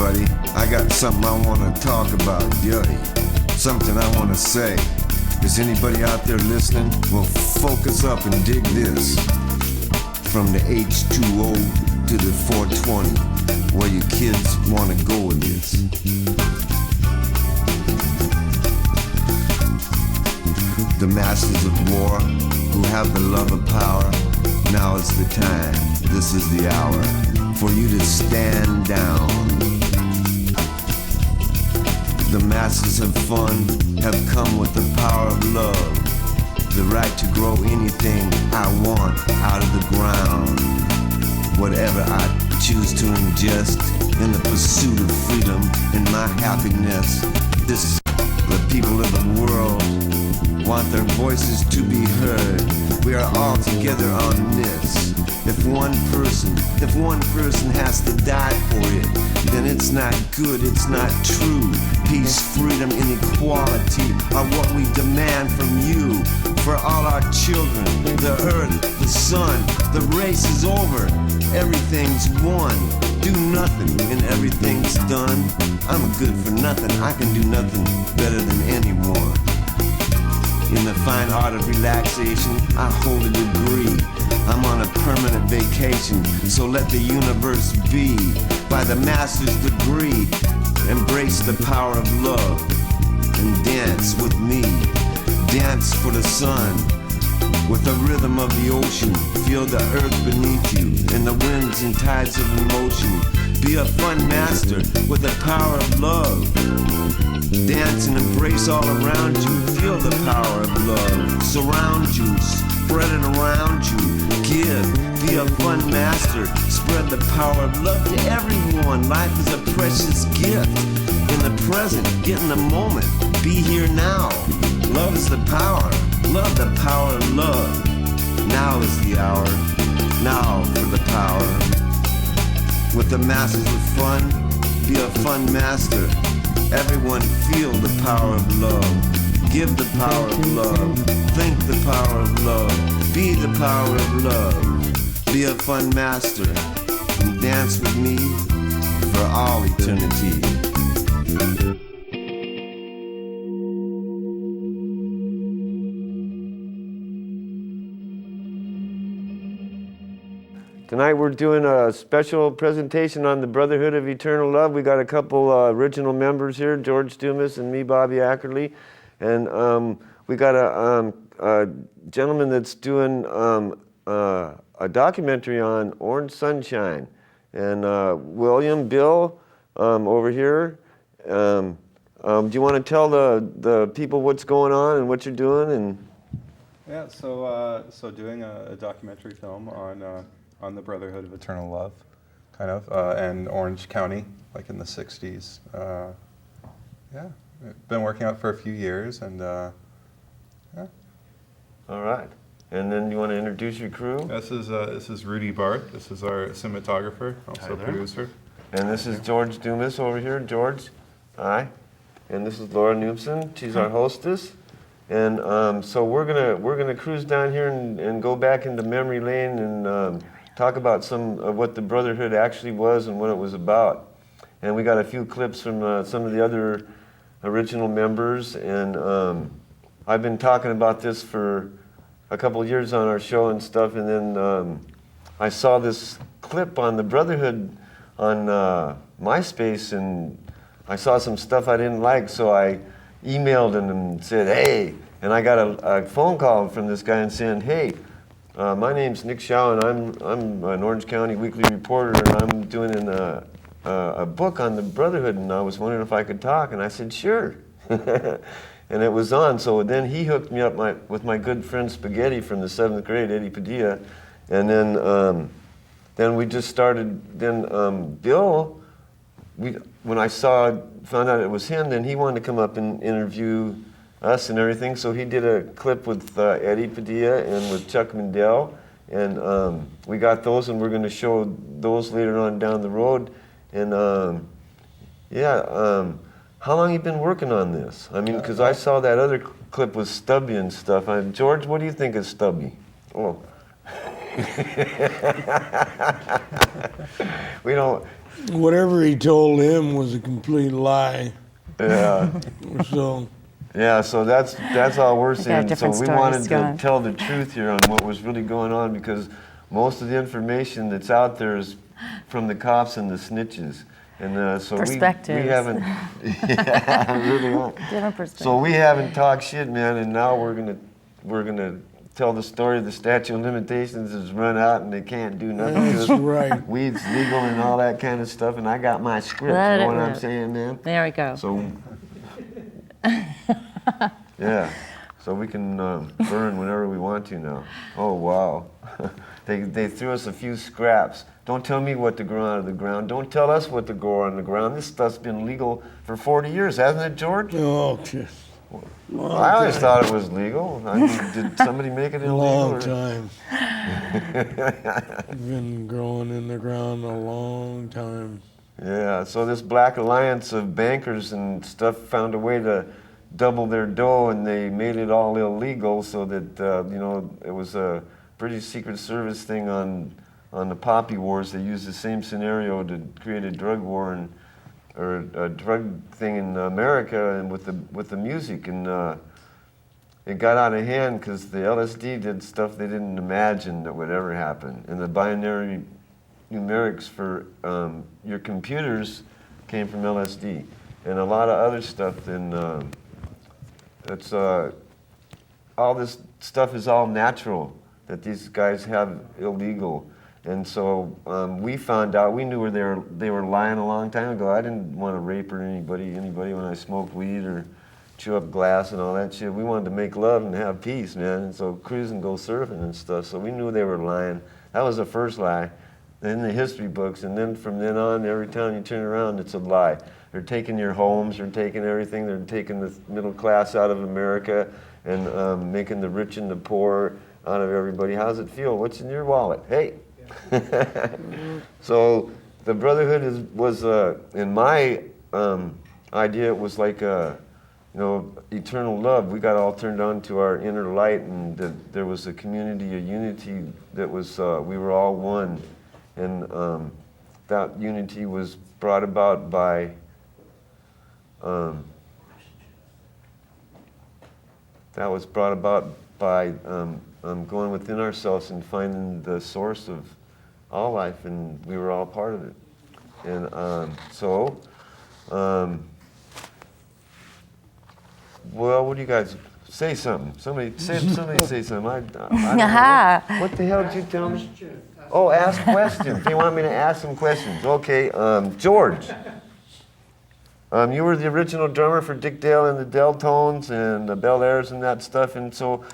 buddy. I got something I want to talk about, yeah. Something I want to say. Is anybody out there listening? Well, focus up and dig this. From the H2O to the 420, where you kids want to go with this. The masters of war who have the love of power, now is the time, this is the hour for you to stand down. The masters of fun have come with the power of love, the right to grow anything I want out of the ground. Whatever I choose to ingest in the pursuit of freedom and my happiness. This, the people of the world want their voices to be heard. We are all together on this. If one person has to die for it, then it's not good, it's not true. Peace, freedom, and equality are what we demand from you. For all our children, the earth, the sun, the race is over. Everything's won. Do nothing and everything's done. I'm a good for nothing, I can do nothing better than anyone. In the fine art of relaxation, I hold a degree. I'm on a permanent vacation, so let the universe be. By the master's degree, embrace the power of love and dance with me. Dance for the sun, with the rhythm of the ocean. Feel the earth beneath you and the winds and tides of emotion. Be a fun master with the power of love. Dance and embrace all around you. Feel the power of love. Surround you, spread it around you. Give, be a fun master. Spread the power of love to everyone. Life is a precious gift. In the present, get in the moment. Be here now. Love is the power. Love the power of love. Now is the hour. Now for the power. With the masters of fun, be a fun master. Everyone feel the power of love. Give the power of love. Think the power of love. Be the power of love. Be a fun master. And dance with me for all eternity. Tonight we're doing a special presentation on the Brotherhood of Eternal Love. We got a couple original members here, George Dumas and me, Bobby Ackerley. And we got a gentleman that's doing a documentary on Orange Sunshine. And William, Bill, over here. Do you want to tell the people what's going on and what you're doing? And yeah, so doing a documentary film on the Brotherhood of Eternal Love, kind of, and Orange County, like in the 60s. Yeah, been working on it for a few years, and yeah. All right. And then you want to introduce your crew? This is Rudy Barth. This is our cinematographer, also producer. And this is George Dumas over here. George, hi. And this is Laura Noobson. She's our hostess. And so we're gonna cruise down here and go back into memory lane and talk about some of what the Brotherhood actually was and what it was about. And we got a few clips from some of the other original members. And I've been talking about this for a couple of years on our show and stuff. And then I saw this clip on the Brotherhood on MySpace, and I saw some stuff I didn't like, so I emailed him and said, hey, and I got a phone call from this guy and saying, hey, my name's Nick Shaw, and I'm an Orange County weekly reporter, and I'm doing a book on the Brotherhood, and I was wondering if I could talk, and I said, sure. And it was on, so then he hooked me up with my good friend Spaghetti from the 7th grade, Eddie Padilla, and then we just started, Bill, when I found out it was him, then he wanted to come up and interview us and everything, so he did a clip with Eddie Padilla and with Chuck Mindell, and we got those, and we're going to show those later on down the road. And how long have you been working on this? I mean, because I saw that other clip with Stubby and stuff. George, what do you think of Stubby? Oh. We don't. Whatever he told him was a complete lie. Yeah. So Yeah, so that's all we're got saying. So different we stories wanted to going. tell the truth here on what was really going on, because most of the information that's out there is from the cops and the snitches. And so we Perspectives. haven't, yeah, really are. Different perspective. So we haven't talked shit, man, and now we're gonna tell the story. The statute of limitations has run out, and they can't do nothing. that's because right. Weed's legal and all that kind of stuff, and I got my script. Let You know it what I'm rip. saying, man? There we go. So, yeah, so we can burn whenever we want to now. Oh, wow. They threw us a few scraps. Don't tell me what to grow out of the ground. Don't tell us what to grow on the ground. This stuff's been legal for 40 years, hasn't it, George? Oh, just I always thought it was legal. I mean, did somebody make it a illegal? long or- time. Been growing in the ground a long time. Yeah, so this black alliance of bankers and stuff found a way to double their dough, and they made it all illegal so that, you know, it was a British Secret Service thing on the Poppy Wars. They used the same scenario to create a drug war or a drug thing in America, and with the music, and it got out of hand because the LSD did stuff they didn't imagine that would ever happen, and the binary numerics for your computers came from LSD, and a lot of other stuff. And it's all this stuff is all natural that these guys have illegal. And so we found out. We knew they were lying a long time ago. I didn't want to rape or anybody when I smoked weed or chew up glass and all that shit. We wanted to make love and have peace, man. And so cruise and go surfing and stuff. So we knew they were lying. That was the first lie in the history books. And then from then on, every time you turn around, it's a lie. They're taking your homes. They're taking everything. They're taking the middle class out of America and making the rich and the poor out of everybody. How's it feel? What's in your wallet? Hey. So the Brotherhood was in my idea, it was like eternal love. We got all turned on to our inner light, and there was a community, a unity that was we were all one, and that unity was brought about by going within ourselves and finding the source of all life, and we were all part of it. And well, what do you guys say? Something. Somebody say something. I don't know. What the hell did you tell me? Oh, ask questions. They want me to ask some questions. Okay, George. You were the original drummer for Dick Dale and the Deltones and the Bel Airs and that stuff. And so,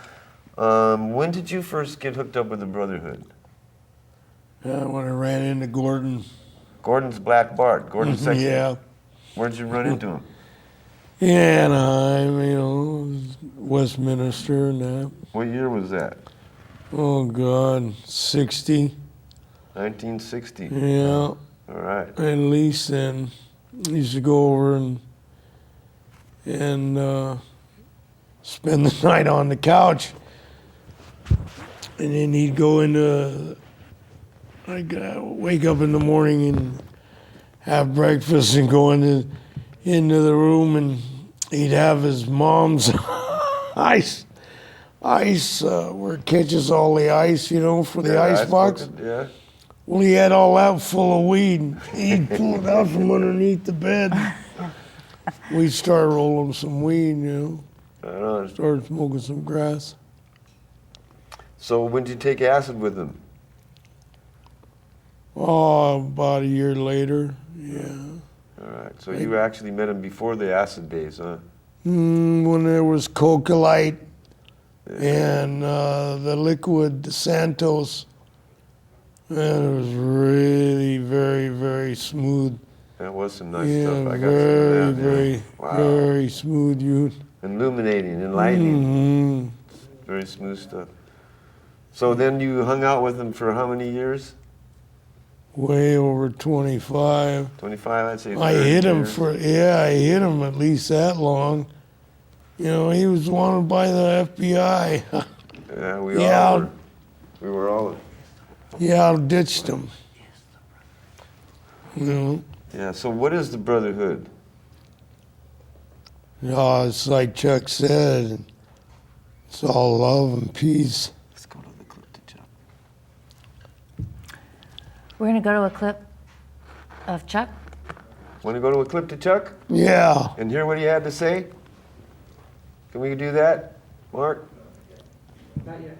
when did you first get hooked up with the Brotherhood? When I ran into Gordon. Gordon's Black Bart. Gordon's section. Yeah. Where'd you run into him? Anaheim, Westminster and that. What year was that? Oh, God, 60. 1960. Yeah, All right. at least then. Used to go over and spend the night on the couch. And then he'd go into, wake up in the morning and have breakfast and go into the room, and he'd have his mom's ice where it catches all the ice, for the ice box. bucket, yeah. Well, he had all that full of weed. He'd pull it out from underneath the bed. We'd start rolling some weed, Started smoking some grass. So when did you take acid with him? Oh, about a year later, yeah. All right. So you actually met him before the acid days, huh? When there was Coca Light and the liquid Santos, and it was really very, very smooth. That was some nice Yeah, stuff. I got very, some of that. very, Yeah. Wow. very smooth, dude. Illuminating, enlightening. Very smooth stuff. So then you hung out with him for how many years? Way over 25. 25, I'd say. I 30 hit him years. I hit him at least that long. He was wanted by the FBI. Yeah, we were all. He outditched him. Yeah, so what is the Brotherhood? It's like Chuck said, it's all love and peace. Let's go to the clip to Chuck. We're going to go to a clip of Chuck. Want to go to a clip to Chuck Yeah. and hear what he had to say? Can we do that, Mark? Not yet.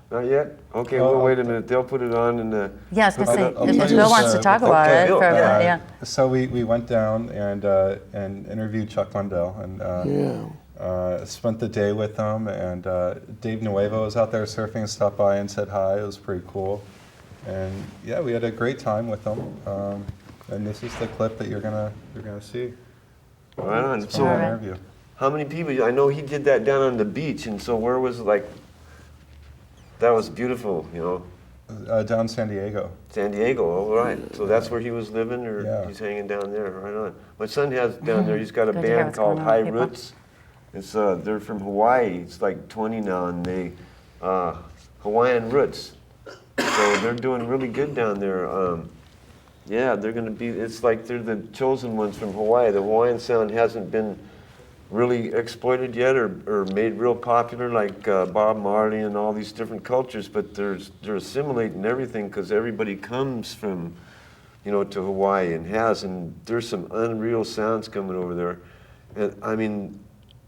Not yet? Okay, we'll wait a minute. They'll put it on in the... Yeah, I was going to say, I'll if tell you Bill wants to this, talk okay, about it Bill, for a minute, yeah. yeah. So we went down and interviewed Chuck Randall and spent the day with him. And Dave Nuevo was out there surfing and stopped by and said hi. It was pretty cool. And yeah, we had a great time with him. And this is the clip that you're gonna see. Right on. It's So an All right. interview. how many people? I know he did that down on the beach, and so where was it, like, that was beautiful, you know, Down San Diego. San Diego, all right. So that's where he was living, or Yeah. he's hanging down there, right on. My son has down there, he's got a Good to hear band what's called going on High with people. Roots. It's, they're from Hawaii, it's like 20 now, and they, Hawaiian Roots. So they're doing really good down there. Yeah, they're gonna be, it's like they're the chosen ones from Hawaii. The Hawaiian sound hasn't been really exploited yet or made real popular like Bob Marley and all these different cultures, but they're assimilating everything because everybody comes from, you know, to Hawaii and there's some unreal sounds coming over there. And I mean,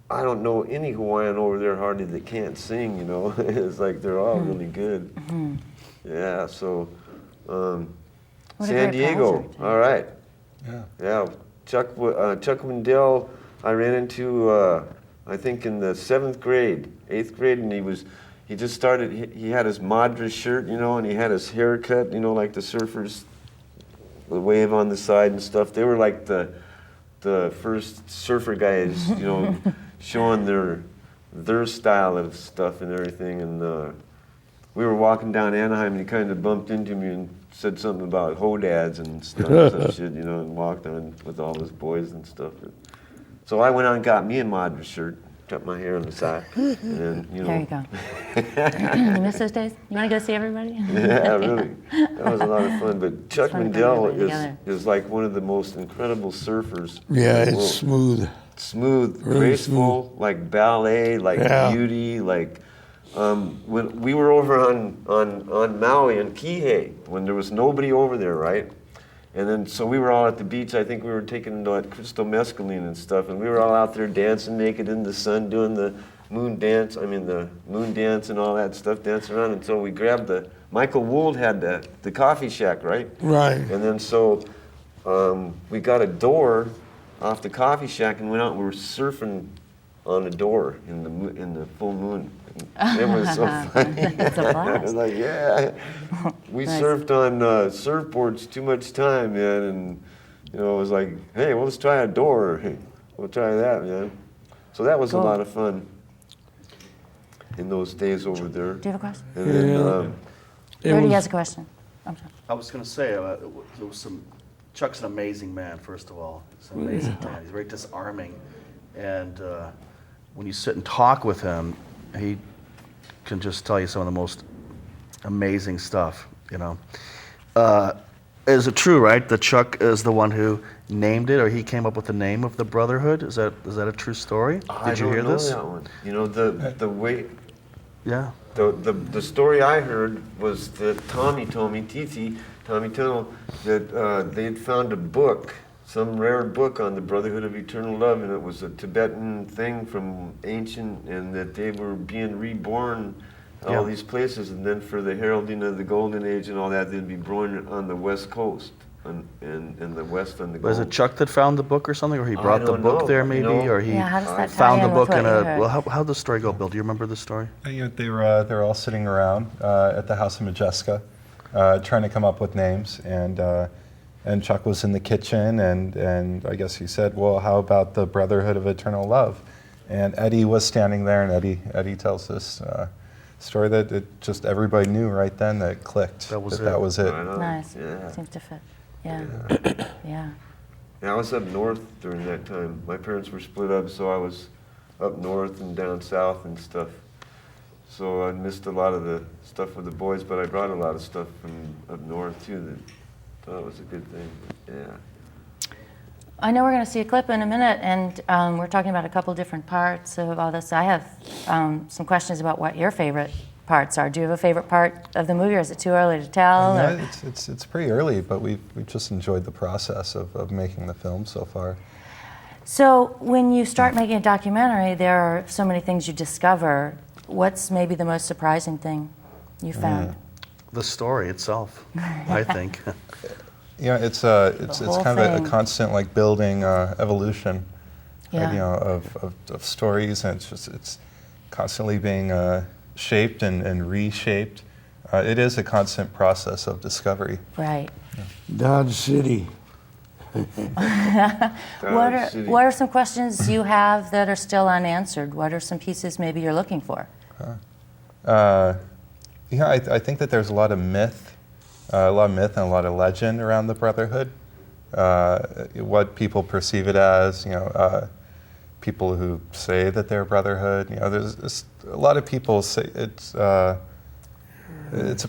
I don't know any Hawaiian over there hardly that can't sing, you know. It's like they're all really good. Yeah, so What a San great Diego, project. all right. Yeah. Yeah, Chuck Wendell, I ran into, I think in the 7th grade, 8th grade, and he just started, he had his Madras shirt, you know, and he had his haircut, you know, like the surfers, the wave on the side and stuff. They were like the first surfer guys, you know, showing their style of stuff and everything. And we were walking down Anaheim, and he kind of bumped into me and said something about hodads and stuff, some shit, you know, and walked on with all his boys and stuff. So I went on and got me a Madras shirt, cut my hair on the side, and then, you know. There you go. You miss those days? You want to go see everybody? Yeah, really. That was a lot of fun. But Chuck fun to bring Mandel everybody together. is like one of the most incredible surfers. Yeah, in the it's world. smooth. Smooth, Really graceful, like ballet, like Yeah. beauty, like. When we were over on Maui and Kihei, when there was nobody over there, right? And then, so we were all at the beach. I think we were taking that crystal mescaline and stuff, and we were all out there dancing naked in the sun, doing the moon dance and all that stuff, dancing around. And so we grabbed Michael Wold had the coffee shack, right? Right. And then so we got a door off the coffee shack and went out and we were surfing on a door in the full moon. It was so funny. It's a I was blast. like, yeah. We Nice. surfed on surfboards too much time, man, and you know, it was like, hey, well, let's try a door. Hey, we'll try that, man. So that was Cool. a lot of fun in those days over there. Do you have a question? And then, It Rudy was- has a question. I'm sorry. I was going to say, there was Chuck's an amazing man, first of all. He's an amazing man. He's very disarming. And when you sit and talk with him, he can just tell you some of the most amazing stuff, you know. Is it true, right, that Chuck is the one who named it, or he came up with the name of the Brotherhood? Is that a true story? Did you hear this? I don't know that one. You know, the way Yeah. the story I heard was that Tommy told me, Tommy Tunnel, that they had found a book, some rare book on the Brotherhood of Eternal Love, and it was a Tibetan thing from ancient, and that they were being reborn all Yeah. these places, and then for the heralding of the Golden Age and all that, they'd be born on the West Coast, in the West on the Was it Gold. Chuck that found the book or something, or he I brought the don't book know, there you maybe, know. or he Yeah, how does that tie found the in book with in what you a, heard? well, how'd the story go, Bill? Do you remember the story? You know, they were all sitting around at the House of Majeska, trying to come up with names, and Chuck was in the kitchen, and I guess he said, "Well, how about the Brotherhood of Eternal Love?" And Eddie was standing there, and Eddie tells this story that it just everybody knew right then that it clicked. That was it. That was it. Right on. Nice. Yeah. Seems to fit. Yeah. Yeah. Yeah, I was up north during that time. My parents were split up, so I was up north and down south and stuff. So I missed a lot of the stuff with the boys, but I brought a lot of stuff from up north too that I thought was a good thing. Yeah. I know we're going to see a clip in a minute, and we're talking about a couple different parts of all this. I have some questions about what your favorite parts are. Do you have a favorite part of the movie, or is it too early to tell? Yeah, it's pretty early, but we've just enjoyed the process of making the film so far. So when you start making a documentary, there are so many things you discover. What's maybe the most surprising thing you found? The story itself, I think. Yeah, it's whole kind of thing. a constant like building evolution, Yeah. you know, of stories, and it's constantly being shaped and reshaped. It is a constant process of discovery. Right. Dodge City. What are some questions you have that are still unanswered? What are some pieces maybe you're looking for? Yeah, I think that there's a lot of myth and a lot of legend around the Brotherhood. What people perceive it as, you know, people who say that they're Brotherhood. You know, there's a lot of people say it's a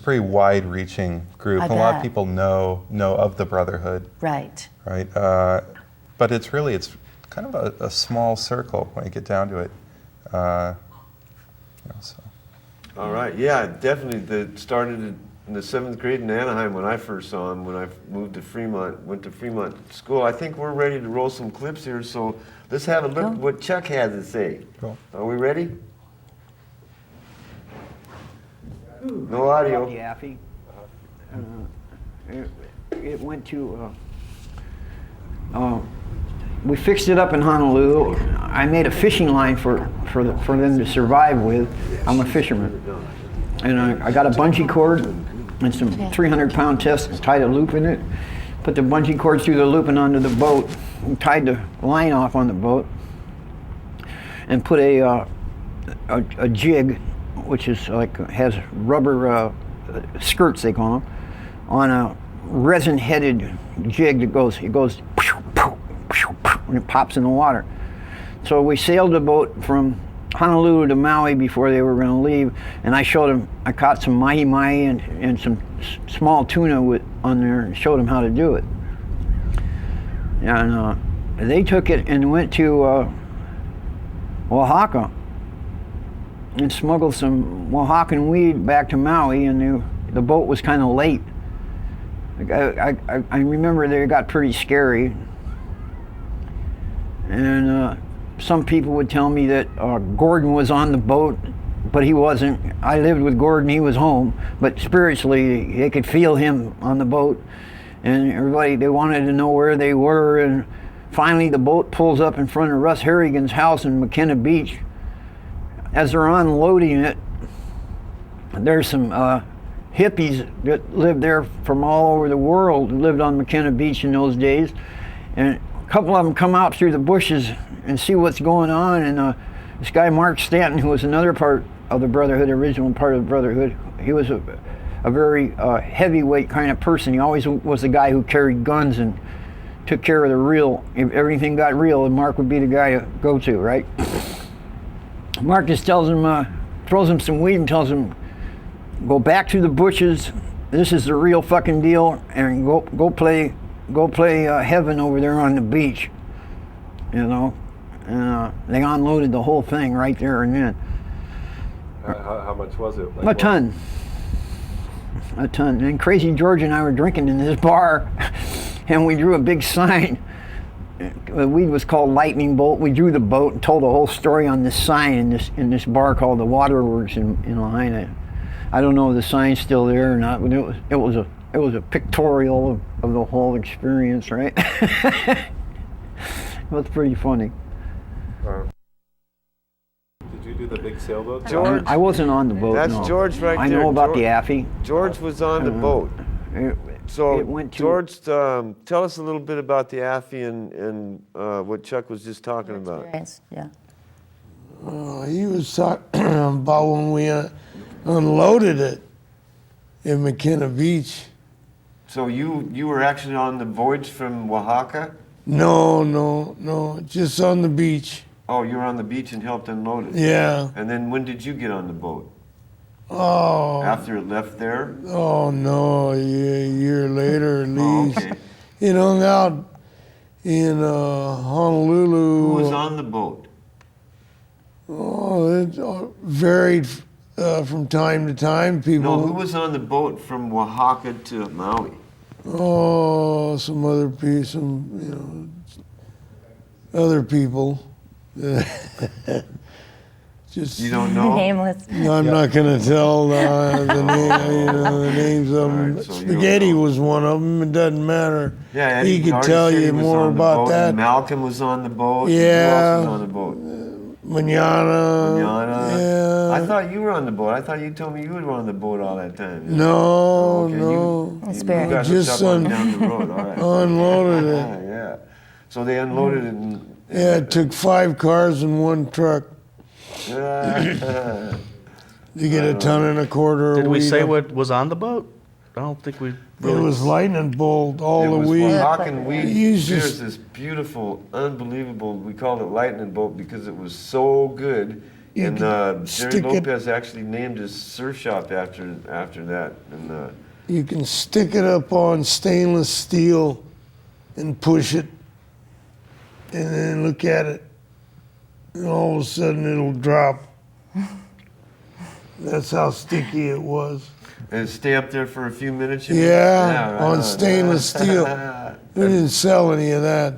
pretty wide-reaching group. I A lot of bet. people know of the Brotherhood, Right. right? But it's kind of a small circle when you get down to it. You know, so. All right, yeah, definitely. That started in the 7th grade in Anaheim when I first saw him, when I moved to Fremont, went to Fremont school. I think we're ready to roll some clips here, so let's have a look at what Chuck has to say. Cool. Are we ready? No audio. The Affy. It went to, we fixed it up in Honolulu. I made a fishing line for them to survive with. I'm a fisherman. And I got a bungee cord and some 300-pound tests, tied a loop in it, put the bungee cord through the loop and onto the boat, and tied the line off on the boat, and put a jig, which is like, has rubber skirts, they call them, on a resin-headed jig that goes, it goes, and it pops in the water. So we sailed the boat from Honolulu to Maui before they were going to leave, and I showed them, I caught some mahi-mahi and some small tuna on there, and showed them how to do it. And they took it and went to Oaxaca and smuggled some Oaxacan weed back to Maui, and the boat was kind of late. I remember they got pretty scary. And some people would tell me that Gordon was on the boat, but he wasn't. I lived with Gordon, he was home, but spiritually they could feel him on the boat. And everybody, they wanted to know where they were, and finally the boat pulls up in front of Russ Harrigan's house in McKenna Beach. As they're unloading it, there's some hippies that lived there from all over the world, lived on McKenna Beach in those days. And a couple of them come out through the bushes and see what's going on, and this guy Mark Stanton, who was another part of the Brotherhood, original part of the Brotherhood, he was a very heavyweight kind of person. He always was the guy who carried guns and took care of the real. If everything got real, and Mark would be the guy to go to, right? Mark just tells him, throws him some weed and tells him, go back to the bushes, this is the real fucking deal, and go play heaven over there on the beach, you know. And they unloaded the whole thing right there and then. How much was it? A ton. And Crazy George and I were drinking in this bar, and we drew a big sign. The weed was called Lightning Bolt. We drew the boat and told the whole story on this sign in this bar called the Waterworks in Lahaina. I don't know if the sign's still there or not, but it was a pictorial of the whole experience, right? It was pretty funny. Did you do the big sailboat? George? I wasn't on the boat. That's no. George right I there. know about George- the Affy. George was on the boat. So, It went to- George, tell us a little bit about the Affy and what Chuck was just talking about. Experience, yeah. He was talking about when we unloaded it in McKenna Beach. So you were actually on the voyage from Oaxaca? No, just on the beach. Oh, you were on the beach and helped unload it? Yeah. And then when did you get on the boat? Oh. After it left there? Oh no, a year later at Oh, least. okay. It hung out in Honolulu. Who was on the boat? Oh, it varied from time to time. People. No, who was on the boat from Oaxaca to Maui? Oh, some other people, other people. Just You don't know? Nameless. I'm not going to tell the names of them. All right, so you don't Spaghetti know. was one of them. It doesn't matter. Yeah, Eddie He could already tell said he you was more on the about boat, that. and Malcolm was on the boat. Yeah. Who else was on the boat? Manana. Manana. Yeah. I thought you were on the boat. I thought you told me you were on the boat all that time. No, Okay, no. You Spirit. got Just hooked up on down the road. All right. Unloaded it. Yeah. So they unloaded it. And, Yeah, it took 5 cars and 1 truck yeah. to get a ton and a quarter Did of we weed say up. what was on the boat? I don't think we It really. was lightning bolt, all It the was weed. Oaxacan weed. You There's just- this beautiful, unbelievable. We called it lightning bolt because it was so good. You And could Jerry stick it- Lopez actually named his surf shop after that. And You can stick it up on stainless steel and push it, and then look at it, and all of a sudden it'll drop. That's how sticky it was. and stay up there for a few minutes. you mean? Yeah, right on stainless steel. We didn't sell any of that.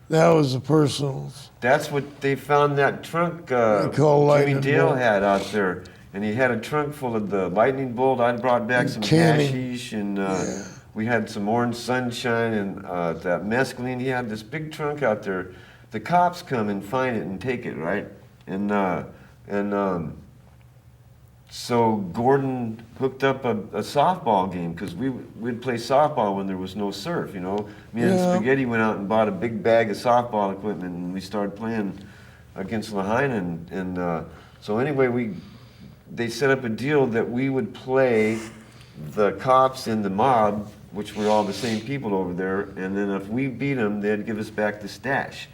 That was the personals. That's what they found that trunk call Jimmy lightning Dale bolt. had out there. And he had a trunk full of the lightning bolt. I brought back some canning. hashish and we had some orange sunshine and that mescaline. He had this big trunk out there. The cops come and find it and take it, right? So Gordon hooked up a softball game because we'd play softball when there was no surf, you know. Me and Yeah. Spaghetti went out and bought a big bag of softball equipment and we started playing against Lahaina. So anyway, they set up a deal that we would play the cops and the mob, which were all the same people over there, and then if we beat them, they'd give us back the stash.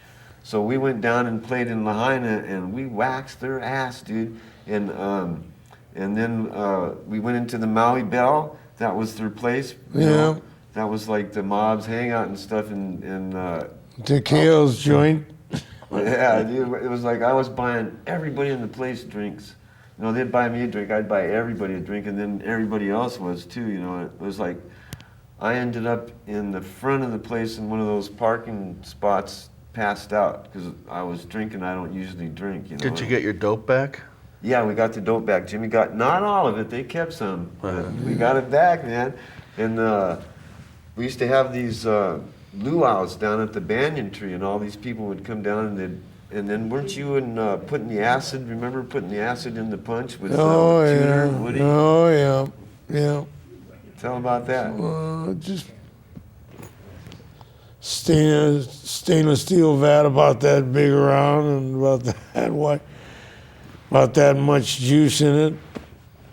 So we went down and played in Lahaina and we waxed their ass, dude. And then we went into the Maui BEL. That was their place. you know. Yeah. That was like the mob's hangout and stuff. And Tequila's joint. yeah, dude, it was like I was buying everybody in the place drinks. You know, they'd buy me a drink. I'd buy everybody a drink, and then everybody else was too. You know, it was like I ended up in the front of the place in one of those parking spots, passed out because I was drinking. I don't usually drink. You know. Did you get your dope back? Yeah, we got the dope back. Jimmy got not all of it. They kept some, but we got it back, man. And we used to have these luau's down at the banyan tree, and all these people would come down and then weren't you in putting the acid? Remember putting the acid in the punch with Oh, Tudor yeah. and Woody? Oh, yeah. Yeah. Tell about that. Just stainless steel vat about that big around and about that much juice in it.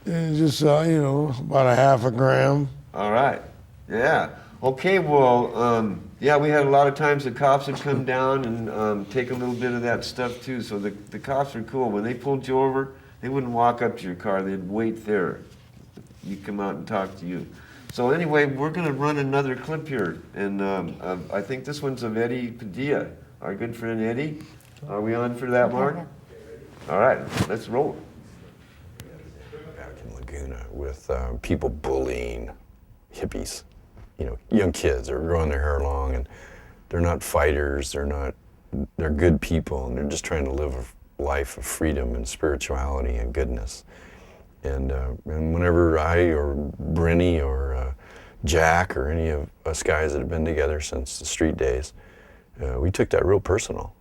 And just, about a half a gram. All right. Yeah. Okay, well, yeah, we had a lot of times the cops would come down and take a little bit of that stuff too. So the cops were cool. When they pulled you over, they wouldn't walk up to your car. They'd wait there. You'd come out and talk to you. So anyway, we're going to run another clip here. And I think this one's of Eddie Padilla, our good friend Eddie. Are we on for that, Mark? All right, let's roll. Back in Laguna with people bullying hippies, young kids that are growing their hair long, and they're not fighters, they're good people, and they're just trying to live a life of freedom and spirituality and goodness. And whenever I or Brenny or Jack or any of us guys that have been together since the street days, we took that real personal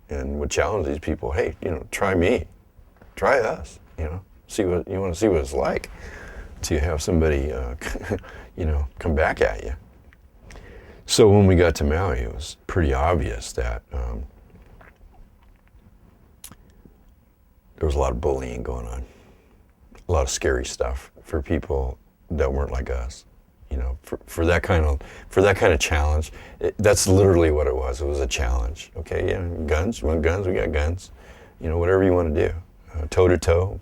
and would challenge these people, hey, try me, try us, see what you want to see what it's like to have somebody, come back at you. So when we got to Maui, it was pretty obvious that there was a lot of bullying going on, a lot of scary stuff for people that weren't like us. For that kind of challenge, that's literally what it was. It was a challenge. Okay, yeah, guns. You want guns? We got guns. Whatever you want to do, toe to toe,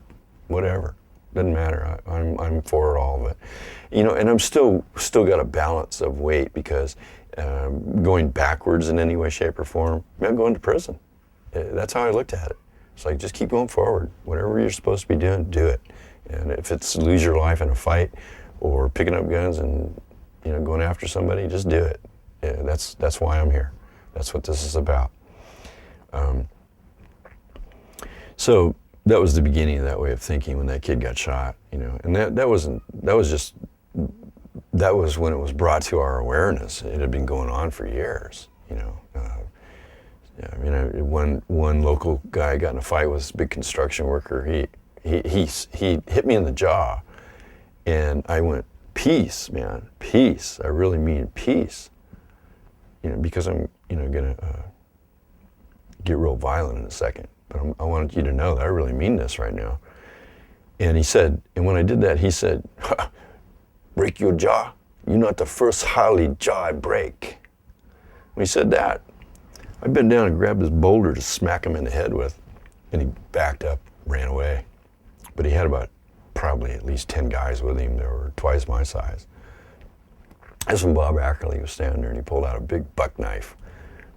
whatever. Doesn't matter. I'm for it all. But you know, and I'm still got a balance of weight because going backwards in any way, shape, or form, I'm going to prison. That's how I looked at it. It's like, just keep going forward. Whatever you're supposed to be doing, do it. And if it's lose your life in a fight or picking up guns and, you know, going after somebody, just do it. Yeah, that's why I'm here. That's what this is about. So that was the beginning of that way of thinking when that kid got shot, you know. And that was when it was brought to our awareness. It had been going on for years, you know. I mean, one local guy got in a fight with this big construction worker. He hit me in the jaw, and I went, peace, man, peace. I really mean peace. You know, because I'm, you know, gonna get real violent in a second. But I wanted you to know that I really mean this right now. And he said, and when I did that, he said, break your jaw? You're not the first Harley jaw I break. When he said that, I bent down and grabbed his boulder to smack him in the head with, and he backed up, ran away. But he had about probably at least 10 guys with him that were twice my size. That's when Bob Ackerley was standing there, and he pulled out a big buck knife,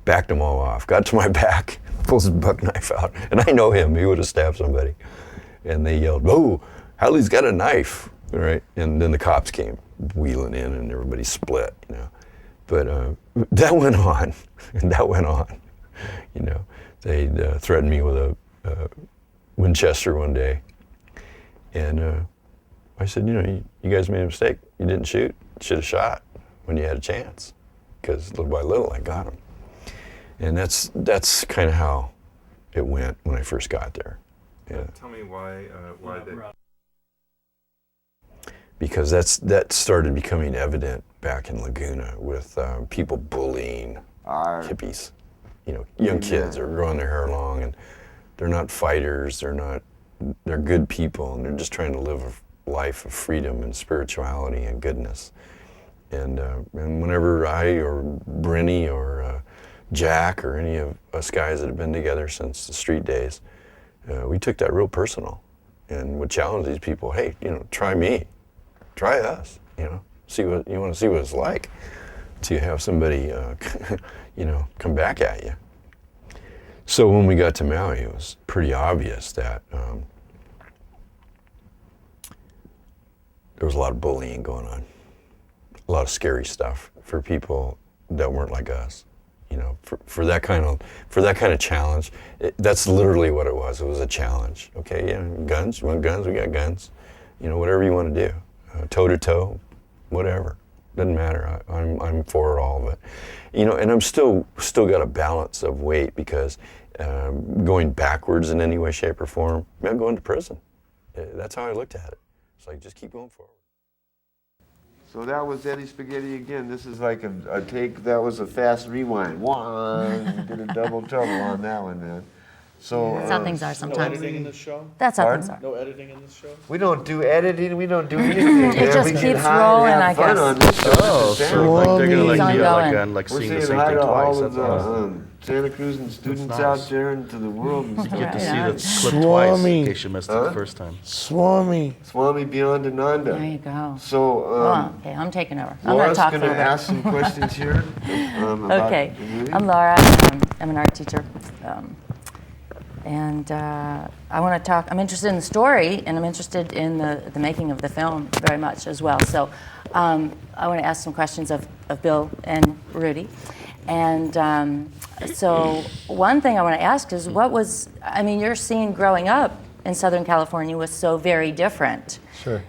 backed them all off, got to my back, pulls his buck knife out, and I know him, he would have stabbed somebody. And they yelled, "Oh, Hallie's got a knife," right? And then the cops came wheeling in, and everybody split, you know. But that went on, and that went on. You know, they threatened me with a Winchester one day, and I said, you know, you guys made a mistake. You didn't shoot. You should have shot when you had a chance, because little by little I got him. And that's kind of how it went when I first got there. Yeah. Tell me why they... Because that started becoming evident back in Laguna with people bullying hippies. You know, young kids are growing their hair long, and they're not fighters, they're good people, and they're just trying to live a life of freedom and spirituality and goodness. And whenever I or Brenny or Jack or any of us guys that have been together since the street days, we took that real personal and would challenge these people, hey, you know, try me. Try us, you know, see what you want to see what it's like to have somebody, you know, come back at you. So when we got to Maui, it was pretty obvious that there was a lot of bullying going on, a lot of scary stuff for people that weren't like us. You know, for that kind of challenge, that's literally what it was. It was a challenge. Okay, yeah, guns. You want guns? We got guns. You know, whatever you want to do. Toe to toe, whatever, doesn't matter. I'm for it all, but you know, and I'm still got a balance of weight because going backwards in any way, shape, or form, I'm going to prison. That's how I looked at it. It's like, just keep going forward. So that was Eddie Spaghetti again. This is like a take. That was a fast rewind. One, did a double trouble on that one, man. So That's how things are sometimes. No editing in this show? That's how Pardon? things are. No editing in this show? we don't do editing. We don't do anything. It just we get keeps high rolling, and I have fun guess. on this show. Oh, This is so Santa. like they're gonna Keeps like on be going. like We're seeing the saying same hi thing to twice. all That's of the awesome. Santa Cruz and students nice. out there into the world. And Get to Right see on. the clip twice in Swami. case you missed it the first time. Swami. Swami Beyond Ananda. There you go. So Well, okay, I'm taking over. I'm going to Laura's talk a going little to bit. ask some questions here about Okay, the movie. I'm Laura. I'm an art teacher. And I want to talk, I'm interested in the story, and I'm interested in the making of the film very much as well. So I want to ask some questions of Bill and Rudy. And so one thing I want to ask is your scene growing up in Southern California was so very different. Sure.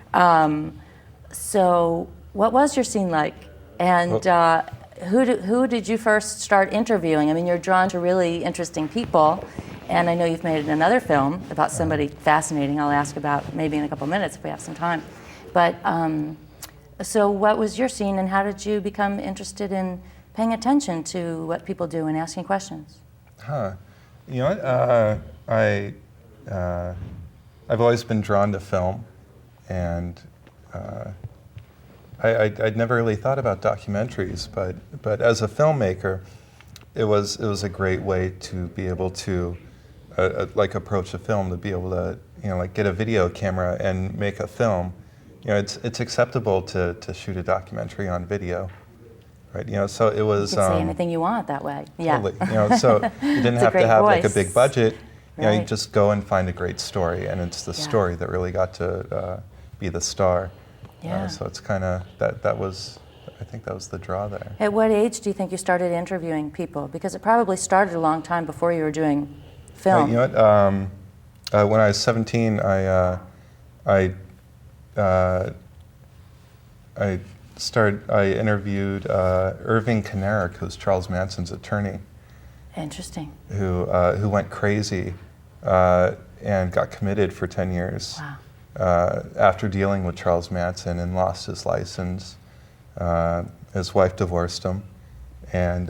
So what was your scene like? And who did you first start interviewing? I mean, you're drawn to really interesting people. And I know you've made another film about somebody fascinating I'll ask about maybe in a couple minutes if we have some time. But so what was your scene, and how did you become interested in paying attention to what people do and asking questions? You know what? I've always been drawn to film, and I'd never really thought about documentaries, but as a filmmaker, it was a great way to be able to like approach a film to be able to, like get a video camera and make a film. It's acceptable to shoot a documentary on video, right? So it was. You can say anything you want that way. Yeah. Totally. So you didn't have to have like a big budget. Right. You just go and find a great story, and it's the story that really got to be the star. Yeah. So it's kind of that was. I think that was the draw there. At what age do you think you started interviewing people? Because it probably started a long time before you were doing film. You know what? When I was 17, I interviewed Irving Kanarek, who's Charles Manson's attorney. Interesting. Who went crazy and got committed for 10 years. Wow. After dealing with Charles Manson and lost his license. His wife divorced him, and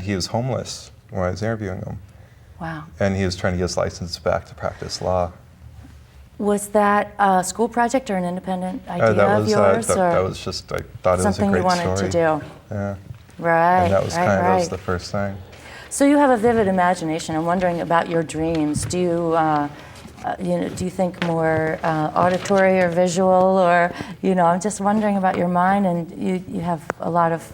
he was homeless when I was interviewing him. Wow. And he was trying to get his license back to practice law. Was that a school project or an independent idea of yours? That was just, I thought it was a something great you wanted story. to do? Yeah. Right. And that was that was the first thing. So you have a vivid imagination. I'm wondering about your dreams. Do you, do you think more auditory or visual, or I'm just wondering about your mind. And you have a lot of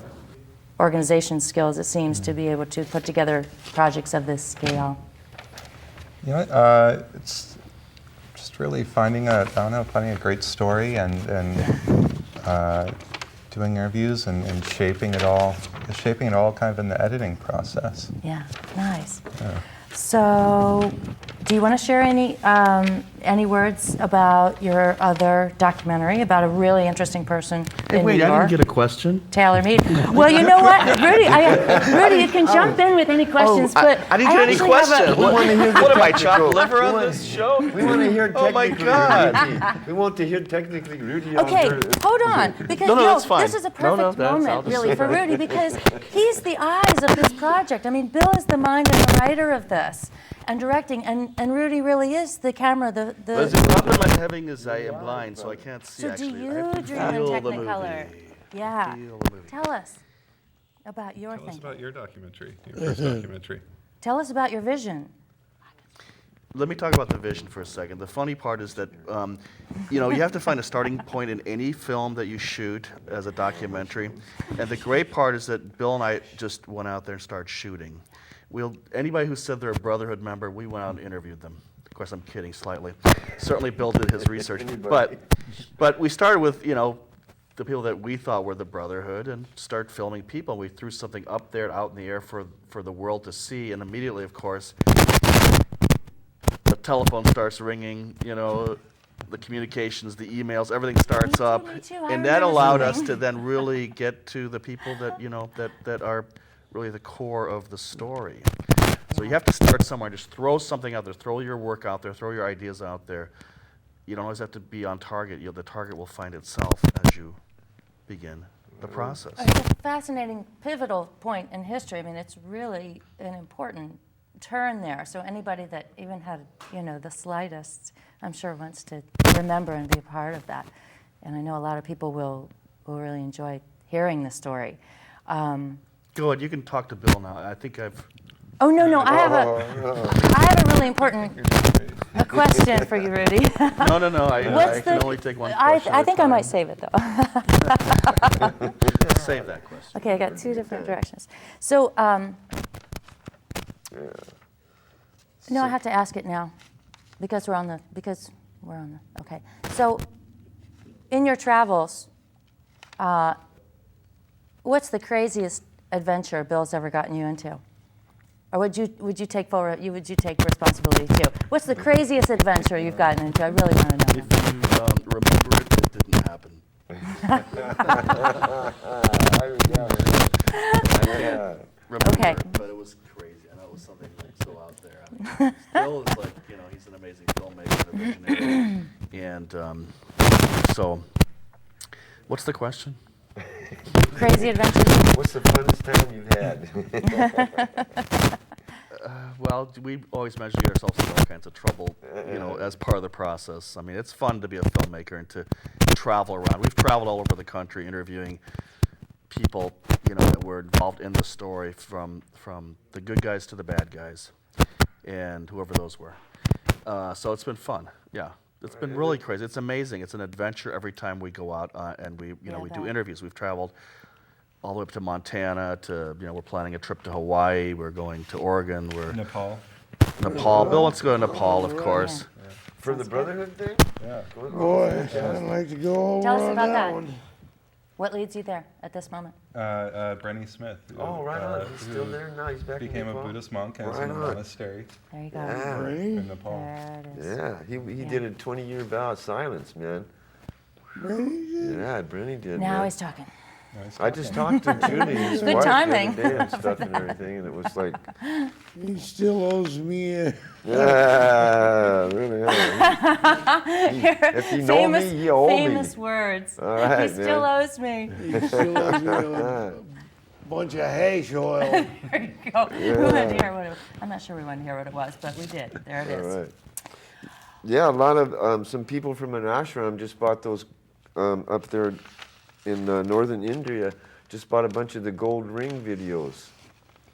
organization skills, it seems, to be able to put together projects of this scale. It's just really finding a great story and doing interviews and shaping it all kind of in the editing process. Yeah, nice. Yeah. So, do you want to share any words about your other documentary about a really interesting person in New York? I didn't get a question. Taylor Mead. Well, you know what, Rudy? Rudy, you can jump in with any questions, but I didn't get any question. What am I, chopped liver on this show? We want to hear technically. Oh my God. Rudy. We want to hear technically Rudy. Okay, hold on, because that's fine. this is a perfect moment, really, for Rudy, because he's the eyes of this project. I mean, Bill is the mind and the writer of this, and directing, and Rudy really is the camera. The problem I'm having is I am blind, so I can't see. So actually. do you I have to dream in feel the Technicolor? movie. Yeah. Feel the movie. Tell us about your Tell us thing. about your documentary, your first documentary. Tell us about your vision. Let me talk about the vision for a second. The funny part is that, you have to find a starting point in any film that you shoot as a documentary. And the great part is that Bill and I just went out there and started shooting. Anybody who said they're a Brotherhood member, we went out and interviewed them. Of course, I'm kidding slightly. Certainly Bill did his research. But we started with, the people that we thought were the Brotherhood and started filming people. We threw something up there, out in the air for the world to see. And immediately, of course, the telephone starts ringing, the communications, the emails, everything starts up. Me too. And that allowed us to then really get to the people that, that are really the core of the story. So you have to start somewhere. Just throw something out there. Throw your work out there. Throw your ideas out there. You don't always have to be on target. The target will find itself as you begin the process. It's a fascinating, pivotal point in history. I mean, it's really an important turn there. So anybody that even had, the slightest, I'm sure wants to remember and be a part of that. And I know a lot of people will really enjoy hearing the story. Go ahead. You can talk to Bill now. I think I've. Oh no! I have a really important question for you, Rudy. No. I can only take one question. I think I might save it though. Save that question. Okay, I got two different directions. So, no, I have to ask it now, because we're on the. Okay. So, in your travels, what's the craziest adventure Bill's ever gotten you into? Or would you take responsibility too? What's the craziest adventure you've gotten into? I really want to know. If you remember it didn't happen. Okay. But it was crazy. I know it was something so out there. I mean, Bill is like, he's an amazing filmmaker, a visionary. And so, what's the question? Crazy adventures. What's the funnest time you've had? Well, we always manage to get ourselves into all kinds of trouble, as part of the process. I mean, it's fun to be a filmmaker and to travel around. We've traveled all over the country interviewing people, that were involved in the story, from the good guys to the bad guys, and whoever those were. So it's been fun. Yeah, it's been really crazy. It's amazing. It's an adventure every time we go out and we do interviews. We've traveled all the way up to Montana to we're planning a trip to Hawaii. We're going to Oregon. We're Nepal. Bill wants to go to Nepal, of course. For the Brotherhood thing? Yeah. Boy, I'd like to go Tell us over about on that. one. What leads you there at this moment? Brenny Smith. Who, Oh, right on. He's who still there now. He's back in became a Nepal. Buddhist monk and is Right in a on. monastery There you go. Yeah. in Nepal. There it is. Yeah, he did a 20-year vow of silence, man. Yeah, Brenny did. Now man. he's talking. Nice I just talked to Julie, his Good wife, timing. the other day and stuff and everything, and it was like, He still owes me a yeah, really. Yeah. If you know me, you owe me. Famous words. All right, He still man. owes me. he still owes me a bunch of hash oil. There you go. We wanted to hear what I'm not sure we wanted to hear what it was, but we did. There it All is. right. Yeah, a lot of some people from an ashram just bought those up there in northern India. Just bought a bunch of the gold ring videos.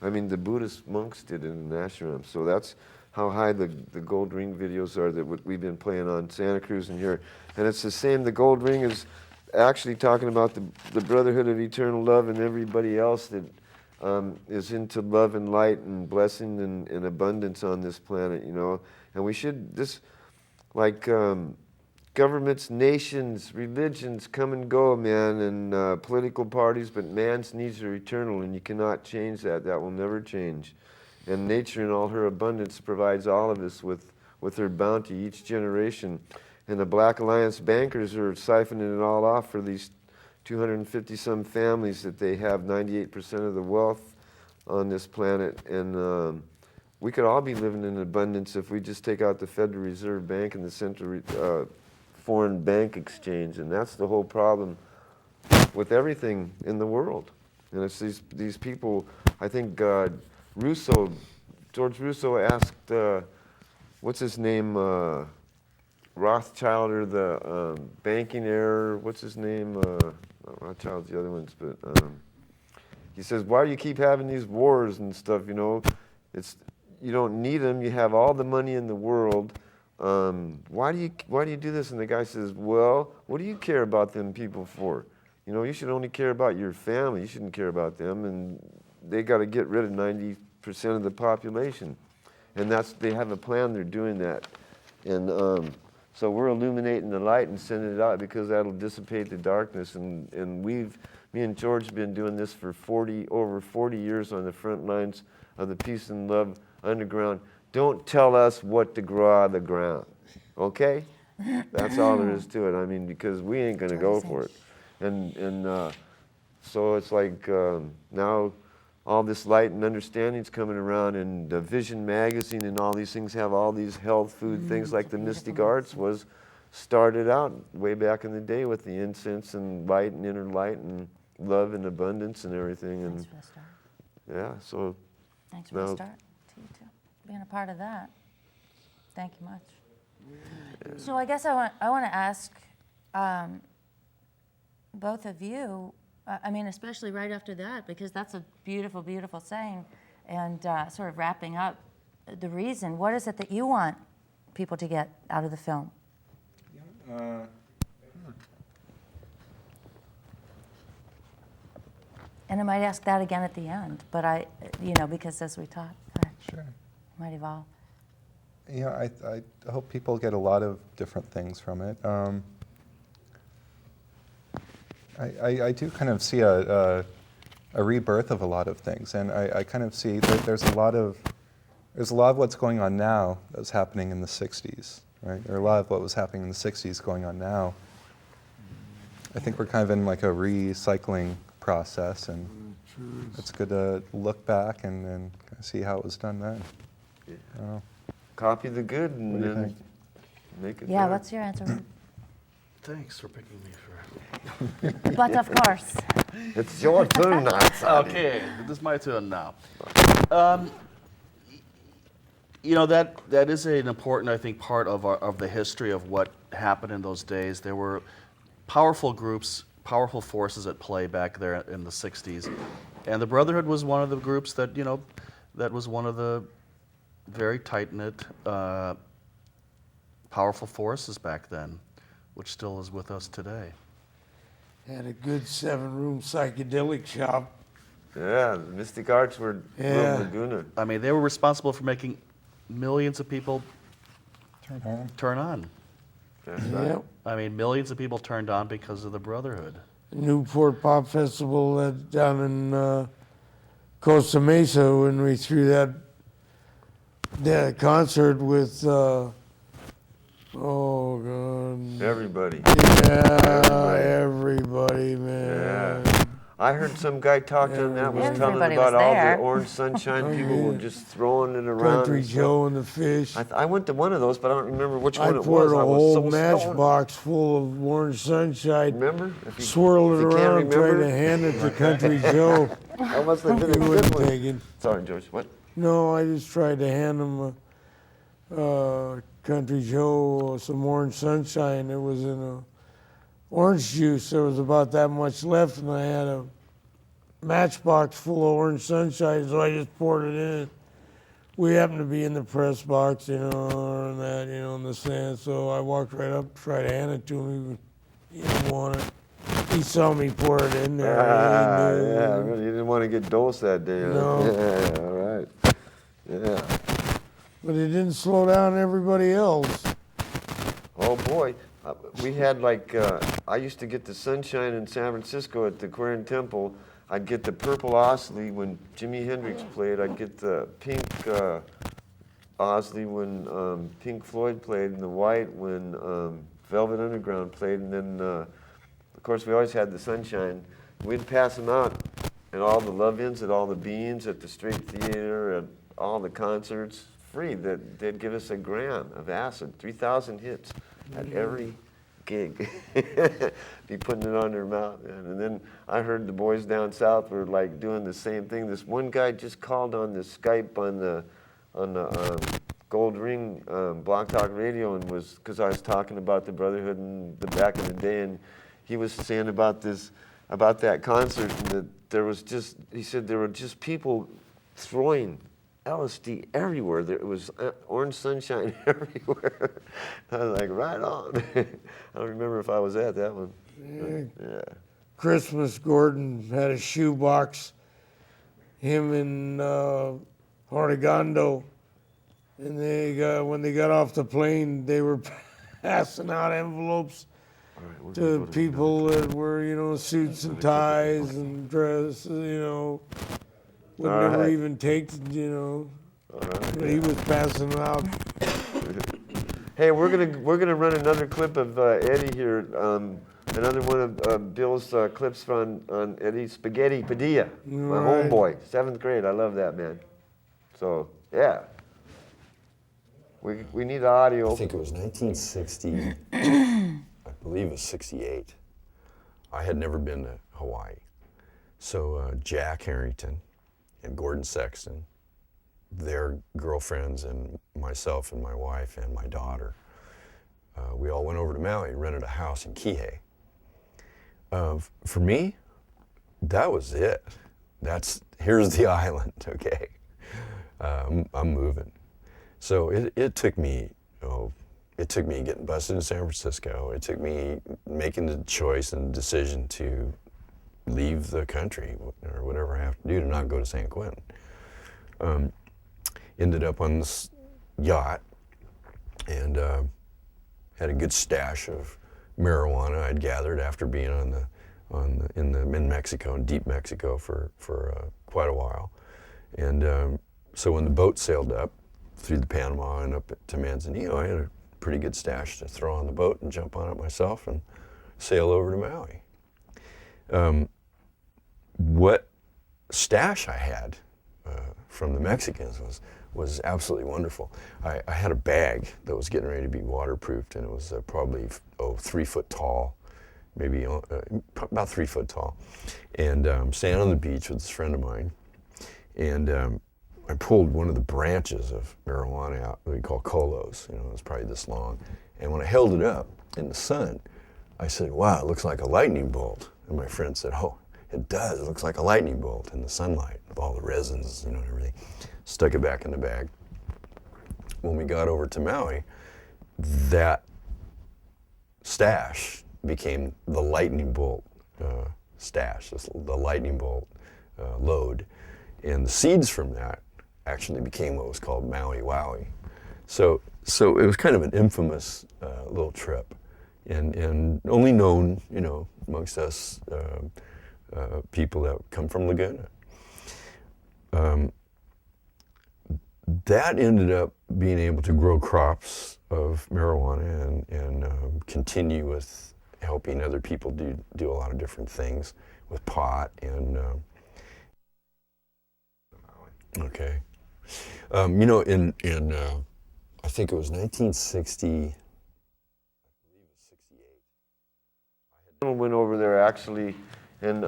I mean, the Buddhist monks did it in an ashram. So that's how high the gold ring videos are that we've been playing on Santa Cruz and here. And it's the same. The gold ring is actually talking about the Brotherhood of Eternal Love and everybody else that is into love and light and blessing and abundance on this planet, And we should, governments, nations, religions come and go, man, and political parties, but man's needs are eternal, and you cannot change that. That will never change. And nature in all her abundance provides all of us with her bounty each generation. And the Black Alliance bankers are siphoning it all off for these 250-some families that they have 98% of the wealth on this planet. And we could all be living in abundance if we just take out the Federal Reserve Bank and the Central Foreign Bank Exchange. And that's the whole problem with everything in the world. And it's these people, I think George Russo asked, what's his name, Rothschild or the banking error, what's his name? Not Rothschild's the other ones, but he says, why do you keep having these wars and stuff, you don't need them, you have all the money in the world, why do you do this? And the guy says, well, what do you care about them people for? You should only care about your family, you shouldn't care about them, and they got to get rid of 90% of the population. And they have a plan, they're doing that. And so we're illuminating the light and sending it out because that'll dissipate the darkness. And me and George have been doing this for over 40 years on the front lines of the Peace and Love Underground. Don't tell us what to grow out of the ground, okay? That's all there is to it. I mean, because we ain't gonna go for it. And so it's like now all this light and understanding's coming around, and the Vision magazine and all these things have all these health food things, like the Mystic Arts was started out way back in the day with the incense and light and inner light and love and abundance and everything. And Thanks for the start. yeah, so Thanks for the start to you too, being a part of that. Thank you much. So I guess I want to ask both of you. I mean, especially right after that, because that's a beautiful, beautiful saying, and sort of wrapping up the reason. What is it that you want people to get out of the film? And I might ask that again at the end, but because as we talk, Sure. it might evolve. I hope people get a lot of different things from it. I do kind of see a rebirth of a lot of things, and I kind of see that there's a lot of what's going on now that was happening in the 60s, right? Or a lot of what was happening in the 60s going on now. I think we're kind of in like a recycling process, and it's good to look back and kind of see how it was done then. Yeah. I don't know. Copy the good and What do you then think? make it Yeah, better. what's your answer? Thanks for picking me for. But of course. It's your turn now, Sonny. Okay, this is my turn now. That is an important, I think, part of the history of what happened in those days. There were powerful groups powerful forces at play back there in the 60s. And the Brotherhood was one of the groups that, that was one of the very tight-knit, powerful forces back then, which still is with us today. Had a good 7-room psychedelic shop. Yeah, the Mystic Arts were Yeah. Laguna. I mean, they were responsible for making millions of people turn on. That's right. Yep. I mean, millions of people turned on because of the Brotherhood. Newport Pop Festival down in Costa Mesa when we threw that concert with, oh God. Everybody. Yeah, everybody, man. Yeah. I heard some guy talking on that was telling Everybody about was all the there. Orange Sunshine people were just throwing it around. Country and stuff. Joe and the Fish. I went to one of those, but I don't remember which I one it was. poured a I was whole so stoned. matchbox full of Orange Sunshine, Remember? If you- swirled if it you can't around, tried remember. to hand it to Country Joe. That must have been a He good wouldn't one. take it. Sorry, George. What? No, I just tried to hand him Country Joe some Orange Sunshine. It was in a orange juice. There was about that much left, and I had a matchbox full of Orange Sunshine, so I just poured it in. We happened to be in the press box, and that, in the stand. So I walked right up, tried to hand it to him. He didn't want it. He saw me pour it in there. Ah, He knew. yeah, really. You didn't want to get dosed that day. Huh? No. Yeah, all right. Yeah. But it didn't slow down everybody else. Oh boy, we had I used to get the Sunshine in San Francisco at the Aquarian Temple. I'd get the Purple Osley when Jimi Hendrix played. I'd get the Pink Osley when Pink Floyd played, and the White when Velvet Underground played. And then, of course, we always had the Sunshine. We'd pass them out at all the Love-Ins, at all the Beans, at the Straight Theater, at all the concerts, free. They'd give us a gram of acid, 3,000 hits at every gig. Be putting it on their mouth. And then I heard the boys down south were like doing the same thing. This one guy just called on the Skype on the Gold Ring Block Talk Radio, and was, because I was talking about the Brotherhood and the back in the day, and he was saying about that concert, and that there was just, he said there were just people throwing LSD everywhere. There was Orange Sunshine everywhere. I was like, right on. I don't remember if I was at that one. Yeah. Christmas, Gordon had a shoebox, him and Hortigondo, and when they got off the plane, they were passing out envelopes to people that were, suits and ties and dresses, would never even take, but he was passing them out. Hey, we're gonna run another clip of Eddie here. Another one of Bill's clips on Eddie Spaghetti Padilla, my homeboy, 7th grade. I love that man. So yeah, we need audio. I think it was 1960. I believe it was 68. I had never been to Hawaii, so Jack Harrington and Gordon Sexton, their girlfriends, and myself and my wife and my daughter, we all went over to Maui, rented a house in Kihei. For me, that was it. Here's the island, okay? I'm moving. So it took me getting busted in San Francisco. It took me making the choice and decision to leave the country or whatever I have to do to not go to San Quentin. Ended up on this yacht and had a good stash of marijuana I'd gathered after being in Mexico, in deep Mexico for quite a while. And so when the boat sailed up through the Panama and up to Manzanillo, I had a pretty good stash to throw on the boat and jump on it myself and sail over to Maui. What stash I had from the Mexicans was absolutely wonderful. I had a bag that was getting ready to be waterproofed, and it was probably 3 foot tall, maybe about 3 foot tall. And standing on the beach with this friend of mine, and I pulled one of the branches of marijuana out that we call colos. It was probably this long. And when I held it up in the sun, I said, "Wow, it looks like a lightning bolt." And my friend said, oh, it does. It looks like a lightning bolt in the sunlight with all the resins, and everything. Stuck it back in the bag. When we got over to Maui, that stash became the lightning bolt stash, the lightning bolt load. And the seeds from that actually became what was called Maui Wowie. So it was kind of an infamous little trip, and only known, amongst us people that come from Laguna. That ended up being able to grow crops of marijuana and continue with helping other people do a lot of different things with pot and okay. In I think it was 1960, I believe it was 68. Went over there actually, and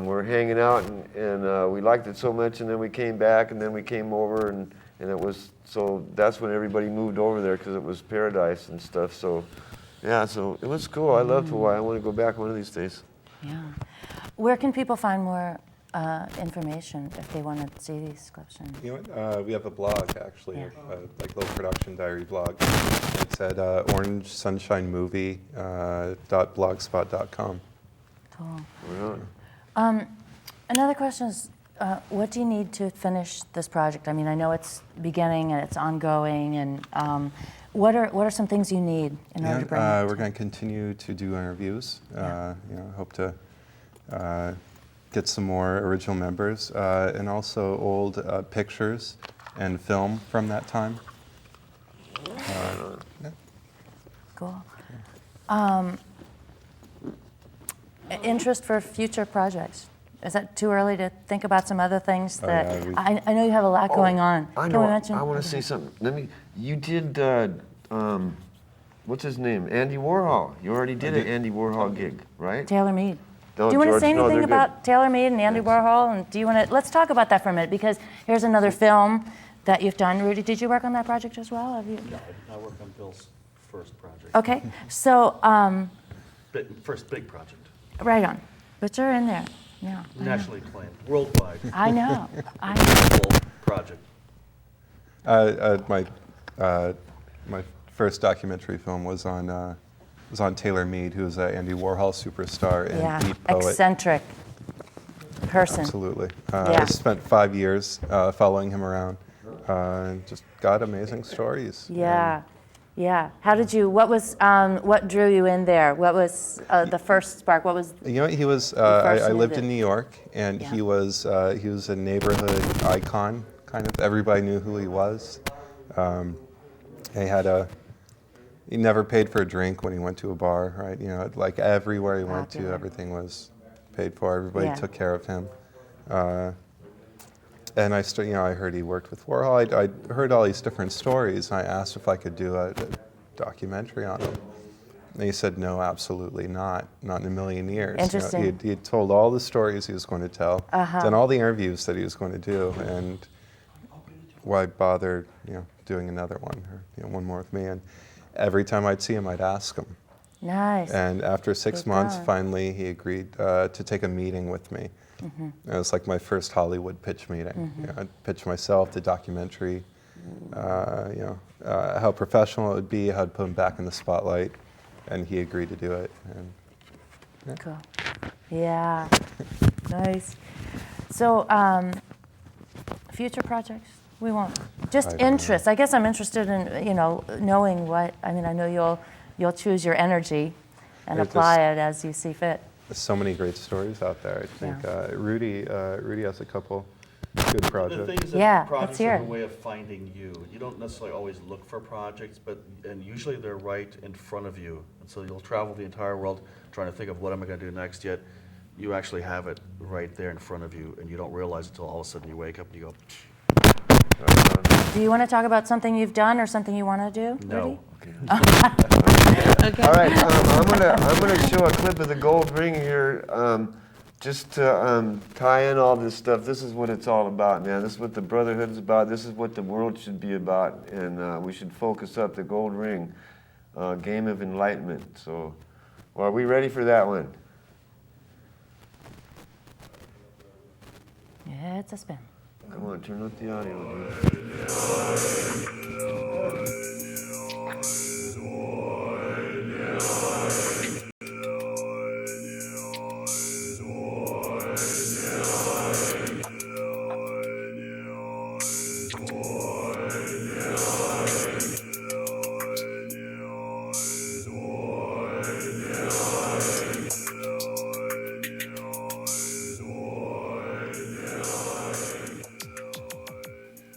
we're hanging out, and we liked it so much, and then we came back, and then we came over, and it was, so that's when everybody moved over there because it was paradise and stuff. So yeah, so it was cool. I loved Hawaii. I want to go back one of these days. Yeah. Where can people find more information if they want to see these clips? You know what? We have a blog, actually, Yeah. like a little production diary blog. It's at orangesunshinemovie.blogspot.com. Cool. Yeah. Another question is, what do you need to finish this project? I mean, I know it's beginning and it's ongoing, and what are some things you need in order to bring it? We're going to continue to do interviews. Hope to get some more original members, and also old pictures and film from that time. Cool. Interest for future projects? Is that too early to think about some other things that I know you have a lot going on? I Can know. we mention? I want to say something. You did, what's his name? Andy Warhol. You already did an Andy Warhol gig, right? Taylor Mead. No, Do you want to George, say no, anything they're good. about Taylor Mead and Andy Warhol? And do you want to? Let's talk about that for a minute, because here's another film that you've done. Rudy, did you work on that project as well? Have you? No, I worked on Bill's first project. Okay, so First big project. right on, but you're in there. Yeah, Nationally acclaimed, worldwide. I know. Full project. My first documentary film was on Taylor Mead, who was an Andy Warhol superstar and Yeah, beat poet. eccentric person. Absolutely. Yeah. I spent 5 years following him around, and just got amazing stories. Yeah, yeah. How did you? What drew you in there? What was the first spark? What was? You know, he was. first I knew lived that- in New York, and Yeah. he was a neighborhood icon. Kind of everybody knew who he was. He never paid for a drink when he went to a bar, right? You know, like everywhere he went to, Popular. everything was paid for. Everybody Yeah. took care of him. And I heard he worked with Warhol. I heard all these different stories. And I asked if I could do a documentary on him. And he said, no, absolutely not in a million years. Interesting. He had told all the stories he was going to tell, done all the interviews that he was going to do, and why bother, doing another one or one more with me? And every time I'd see him, I'd ask him. Nice. And after 6 Good months, going. finally, he agreed to take a meeting with me. It was like my first Hollywood pitch meeting. I'd pitch myself, the documentary, how professional it would be, how I'd put him back in the spotlight, and he agreed to do it. And Cool. Yeah. Nice. So, future projects? We won't. Just I don't know. interest. I guess I'm interested in knowing what. I mean, I know you'll choose your energy and There's apply it as you see fit. There's so many great stories out there. I think Yeah. Rudy has a couple good The projects. thing is that Yeah, let's projects hear are it. a way of finding you. You don't necessarily always look for projects, and usually they're right in front of you. And so you'll travel the entire world trying to think of what am I going to do next, yet you actually have it right there in front of you, and you don't realize it until all of a sudden you wake up and you go, Do you want to talk about something you've done or something you want to do? no. All right, I'm gonna show a clip of the gold ring here, just to tie in all this stuff. This is what it's all about, man. This is what the Brotherhood is about. This is what the world should be about, and we should focus up the gold ring, game of enlightenment. So, well, are we ready for that one? It's a spin. Come on, turn up the audio, dude.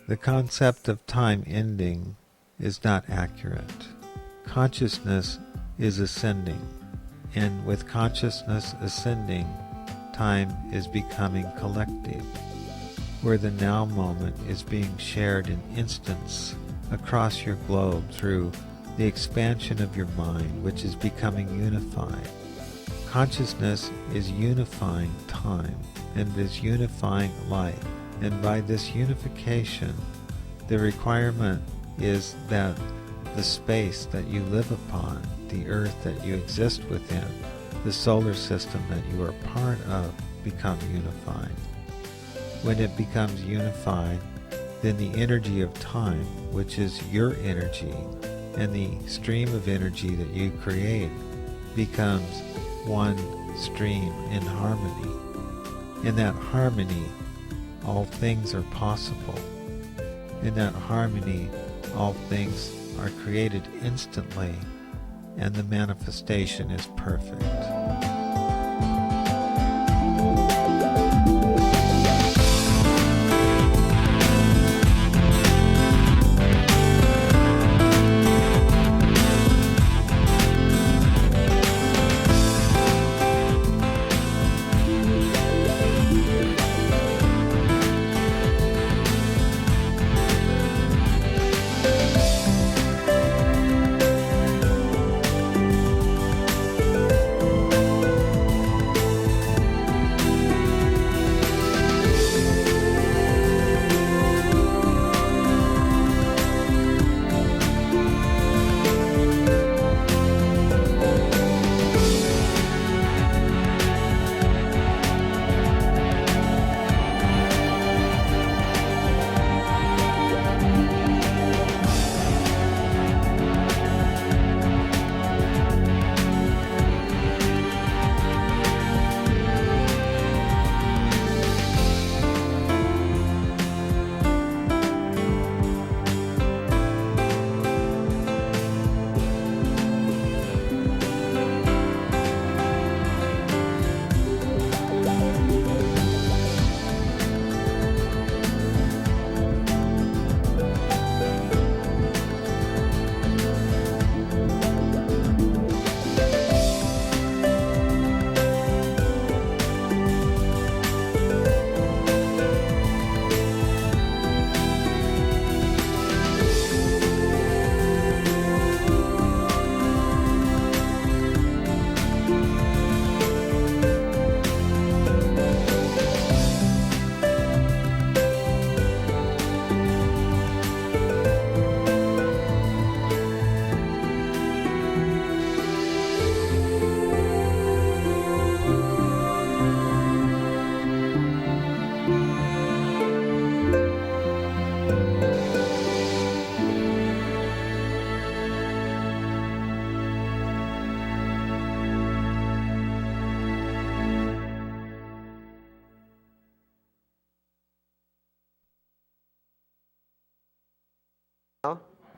The concept of time ending is not accurate. Consciousness is ascending, and with consciousness ascending, time is becoming collective, where the now moment is being shared in instants across your globe through the expansion of your mind, which is becoming unified. Consciousness is unifying time and is unifying life. And by this unification, the requirement is that the space that you live upon, the earth that you exist within, the solar system that you are part of, become unified. When it becomes unified, then the energy of time, which is your energy, and the stream of energy that you create becomes one stream in harmony. In that harmony, all things are possible. In that harmony, all things are created instantly, and the manifestation is perfect.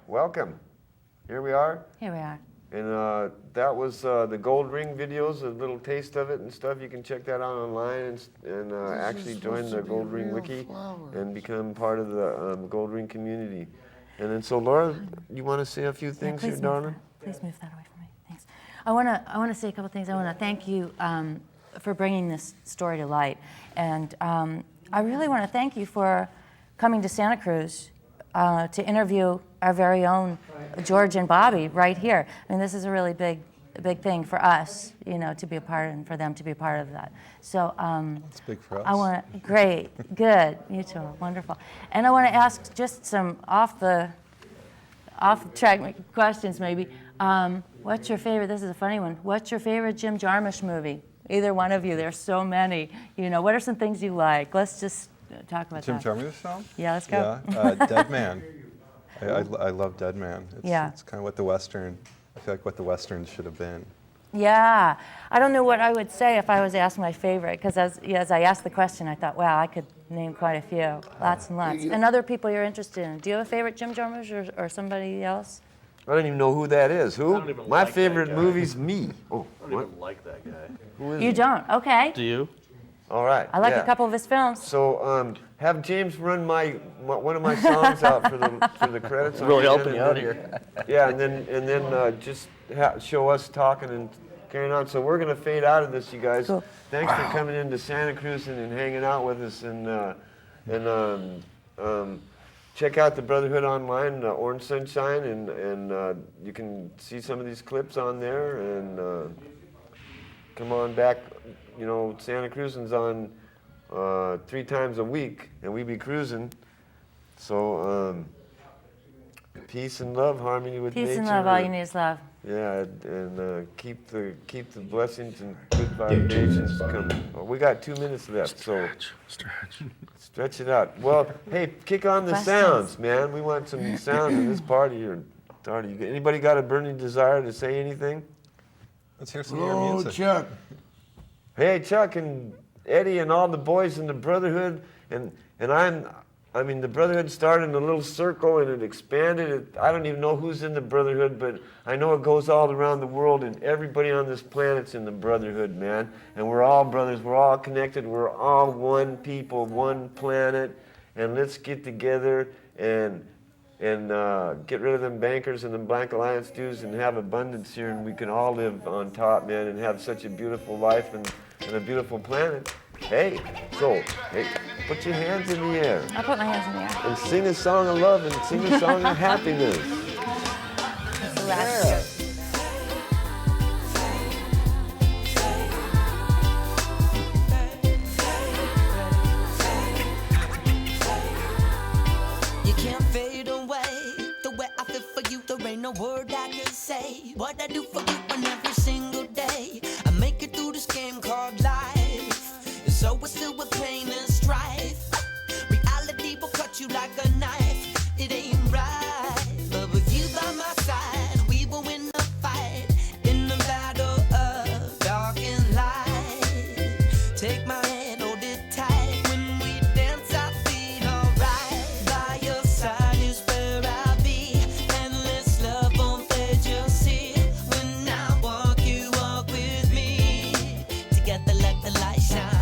Welcome. Here we are. Here we are. And that was the Gold Ring videos, a little taste of it and stuff. You can check that out online and actually join the Gold Ring Wiki and become part of the Gold Ring community. And then, so Laura, you want to say a few things here, darling? Please move that away from me. Thanks. I want to say a couple things. I want to thank you for bringing this story to light. And I really want to thank you for coming to Santa Cruz to interview our very own George and Bobby right here. I mean, this is a really big thing for us, you know, to be a part and for them to be a part of that. So It's big for us. I want great, good, you two are wonderful. And I want to ask just some off the track questions maybe. What's your favorite? This is a funny one. What's your favorite Jim Jarmusch movie? Either one of you. There's so many. You know, what are some things you like? Let's just talk about Jim that. Jarmusch film? Yeah, let's go. Yeah, Dead Man. I love Dead Man. It's kind of what the Western, I feel like what the Western should have been. Yeah, I don't know what I would say if I was asked my favorite, because as I asked the question, I thought, wow, I could name quite a few, lots and lots. And other people you're interested in. Do you have a favorite Jim Jarmusch or somebody else? I don't even know who that is. Who? I don't even My like favorite that guy. movie's me. Oh, I don't even like that guy. who is You it? don't? Okay. Do you? All right. I like yeah. a couple of his films. So have James run one of my songs out for the credits. Really on helping the you end, out and here. then- Yeah, and then just show us talking and carrying on. So we're gonna fade out of this, you guys. Cool. Thanks for coming into Santa Cruz and hanging out with us, and check out the Brotherhood online, Orange Sunshine, and you can see some of these clips on there. And come on back. You know, Santa Cruzing's on 3 times a week, and we be cruising. So peace and love, harmony with nature. Peace and love, all you need is love. Yeah, and keep the blessings and good vibrations coming. Well, we got 2 minutes left, so stretch it out. Well, hey, kick on the Questions? sounds, man. We want some sound in this party here. Anybody got a burning desire to say anything? Let's hear some of your Oh, music. Chuck. Hey, Chuck and Eddie and all the boys in the Brotherhood, and I mean, the Brotherhood started in a little circle and it expanded. I don't even know who's in the Brotherhood, but I know it goes all around the world, and everybody on this planet's in the Brotherhood, man. And we're all brothers, we're all connected, we're all one people, one planet, and let's get together and get rid of them bankers and them Black Alliance dues and have abundance here, and we can all live on top, man, and have such a beautiful life and a beautiful planet. Hey, put your hands in the air I'll put my hands in the air. and sing a song of love and sing a song of happiness. That's the last. You can't fade away. The way I feel for you, there ain't no word I can say. What I do for you on every single day. I make it through this game called life. And so it's still with pain and strife. Reality will cut you like a knife. It ain't right. But with you by my side, we will win the fight. In the battle of dark and light. Take my hand, hold it tight. When we dance, I feel alright. By your side is where I'll be. Endless love won't fade, you'll see. When I walk, you walk with me. Together let the light shine.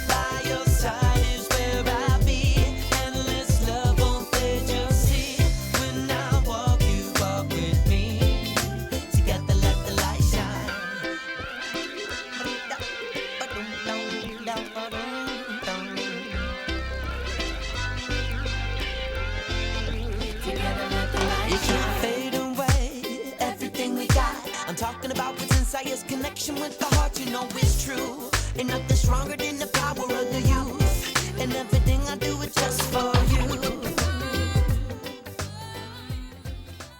By your side is where I'll be. Endless love won't fade, you'll see. When I walk, you walk with me. Together let the light shine. You can't fade away everything we got. I'm talking about what's inside us, connection with the heart. You know it's true. Ain't nothing stronger than the power of the youth. And every day